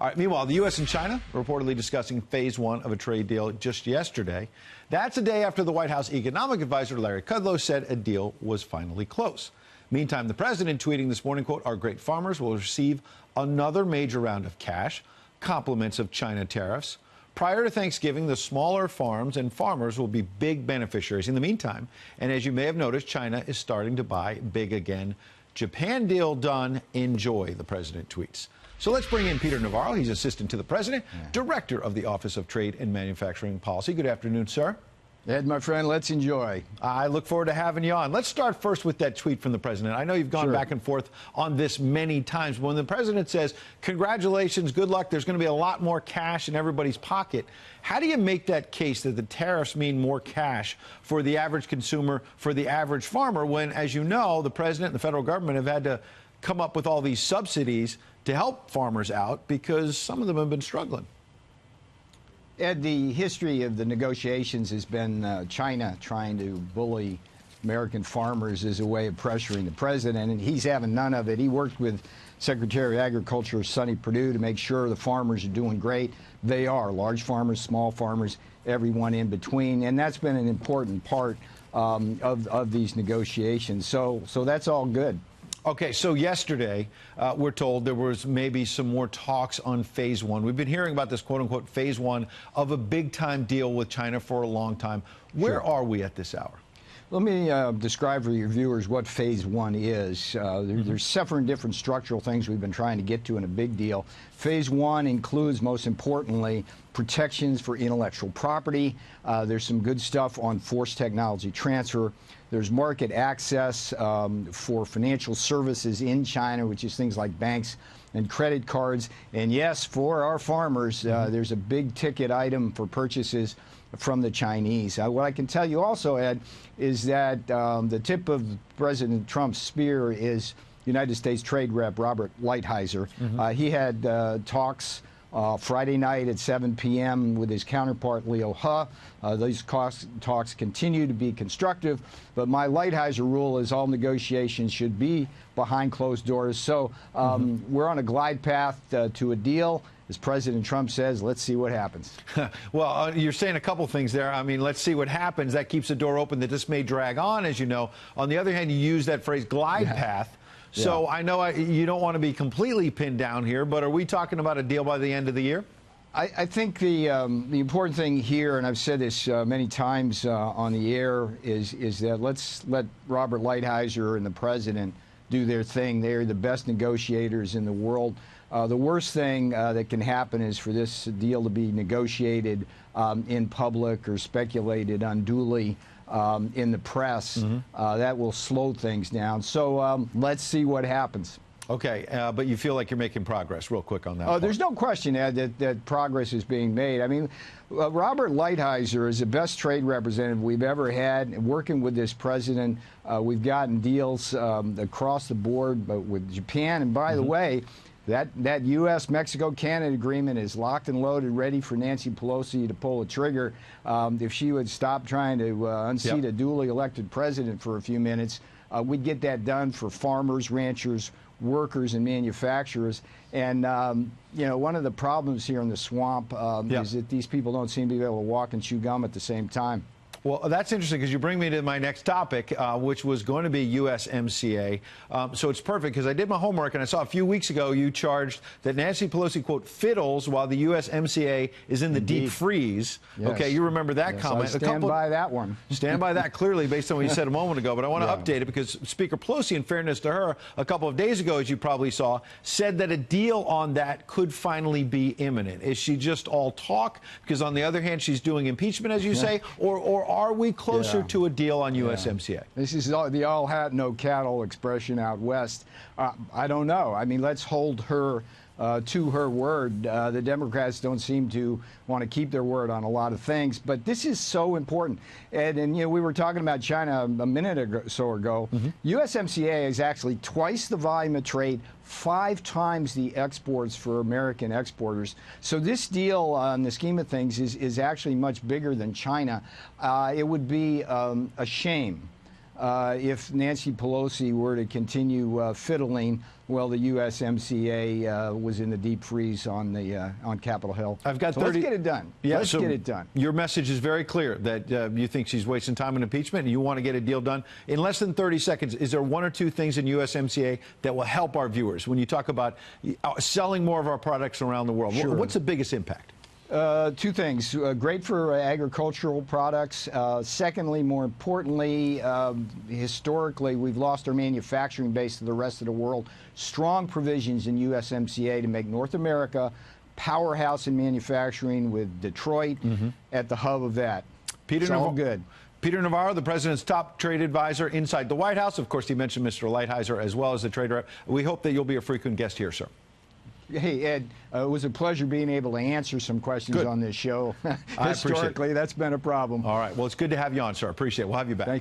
All right, meanwhile, the U.S. and China reportedly discussing phase one of a trade deal just yesterday. That's a day after the White House economic advisor Larry Kudlow said a deal was finally close. Meantime, the president tweeting this morning, quote, "Our great farmers will receive another major round of cash, compliments of China tariffs. Prior to Thanksgiving, the smaller farms and farmers will be big beneficiaries in the meantime. And as you may have noticed, China is starting to buy big again. Japan deal done. Enjoy," the president tweets. So let's bring in Peter Navarro. He's assistant to the president, director of the Office of Trade and Manufacturing Policy. Good afternoon, sir. Ed, my friend, let's enjoy. I look forward to having you on. Let's start first with that tweet from the president. I know you've gone back and forth on this many times. When the president says, congratulations, good luck, there's going to be a lot more cash in everybody's pocket, how do you make that case that the tariffs mean more cash for the average consumer, for the average farmer, when, as you know, the president and the federal government have had to come up with all these subsidies to help farmers out because some of them have been struggling? Ed, the history of the negotiations has been China trying to bully American farmers as a way of pressuring the president, and he's having none of it. He worked with Secretary of Agriculture Sonny Perdue to make sure the farmers are doing great. They are, large farmers, small farmers, everyone in between, and that's been an important part of these negotiations. So that's all good. Okay, so yesterday, we're told there was maybe some more talks on phase one. We've been hearing about this quote-unquote phase one of a big-time deal with China for a long time. Where are we at this hour? Let me describe for your viewers what phase one is. There's several different structural things we've been trying to get to in a big deal. Phase one includes, most importantly, protections for intellectual property. There's some good stuff on forced technology transfer. There's market access for financial services in China, which is things like banks and credit cards. And yes, for our farmers, there's a big ticket item for purchases from the Chinese. What I can tell you also, Ed, is that the tip of President Trump's spear is United States Trade Rep Robert Lighthizer. He had talks Friday night at 7 p.m. with his counterpart Leo He. These talks continue to be constructive, but my Lighthizer rule is all negotiations should be behind closed doors. So we're on a glide path to a deal. As President Trump says, let's see what happens. Well, you're saying a couple things there. I mean, let's see what happens. That keeps the door open that this may drag on, as you know. On the other hand, you use that phrase glide path. So I know you don't want to be completely pinned down here, but are we talking about a deal by the end of the year? I think the important thing here, and I've said this many times on the air, is that let's let Robert Lighthizer and the president do their thing. They're the best negotiators in the world. The worst thing that can happen is for this deal to be negotiated in public or speculated unduly in the press. That will slow things down. So let's see what happens. Okay, but you feel like you're making progress. Real quick on that. There's no question, Ed, that progress is being made. I mean, Robert Lighthizer is the best trade representative we've ever had. Working with this president, we've gotten deals across the board, but with Japan. And by the way, that U.S. Mexico-Canada agreement is locked and loaded, ready for Nancy Pelosi to pull a trigger. If she would stop trying to unseat a duly elected president for a few minutes, we'd get that done for farmers, ranchers, workers, and manufacturers. And, you know, one of the problems here in the swamp is that these people don't seem to be able to walk and chew gum at the same time. Well, that's interesting because you bring me to my next topic, which was going to be USMCA. So it's perfect because I did my homework and I saw a few weeks ago you charged that Nancy Pelosi, quote, fiddles while the USMCA is in the deep freeze. Yes. Okay, you remember that comment. I stand by that one. Stand by that clearly based on what you said a moment ago. But I want to update it because Speaker Pelosi, in fairness to her, a couple of days ago, as you probably saw, said that a deal on that could finally be imminent. Is she just all talk? Because on the other hand, she's doing impeachment, as you say, or are we closer to a deal on USMCA? This is the all hat, no cattle expression out west. I don't know. I mean, let's hold her to her word. The Democrats don't seem to want to keep their word on a lot of things, but this is so important. And you know, we were talking about China a minute or so ago. USMCA is actually twice the volume of trade, 5 times the exports for American exporters. So this deal, in the scheme of things, is actually much bigger than China. It would be a shame if Nancy Pelosi were to continue fiddling, well, the USMCA was in the deep freeze on Capitol Hill. I've got so 30. Let's get it done. Yeah, let's get it done. Your message is very clear that you think she's wasting time on impeachment and you want to get a deal done. In less than 30 seconds, is there one or two things in USMCA that will help our viewers when you talk about selling more of our products around the world? Sure. What's the biggest impact? Two things. Great for agricultural products. Secondly, more importantly, historically, we've lost our manufacturing base to the rest of the world. Strong provisions in USMCA to make North America powerhouse in manufacturing, with Detroit at the hub of that. It's all good. Peter Navarro, the president's top trade advisor inside the White House. Of course, he mentioned Mr. Lighthizer as well as the trade rep. We hope that you'll be a frequent guest here, sir. Hey, Ed, it was a pleasure being able to answer some questions on this show. Historically, that's been a problem. All right. Well, it's good to have you on, sir. Appreciate it. We'll have you back. Thank you.